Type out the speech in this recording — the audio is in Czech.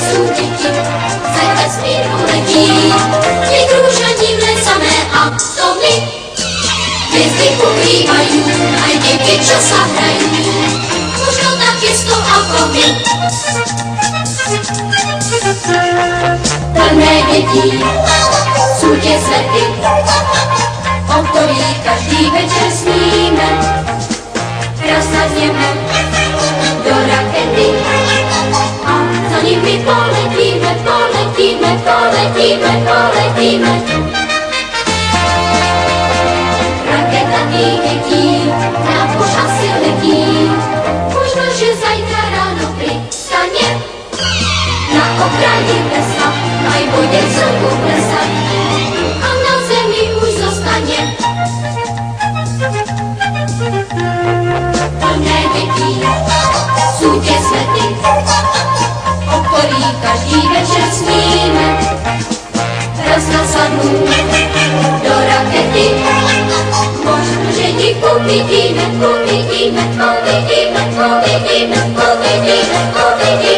jsou děti, ze vesmíru letí. Vykružením samé a to my hvězdy pokrývají a děti časa hrají. Možno taky s tou alkohol. Plné dětí jsou tě světy, o kterých každý večer sníme. Rozsadněme do rakety a za nimi poletíme, poletíme, poletíme, poletíme. Raketa tých dětí nám už asi letí, možno, že zajtra ráno přistane. Na okraji lesa mají vodě celku plesat a na zemi už zostane. Plné dětí jsou tě světy, o kterých každý večer sníme. Raz nasadnu do rakety, možno, že ti uvidíme, uvidíme, uvidíme, uvidíme, uvidíme, uvidíme.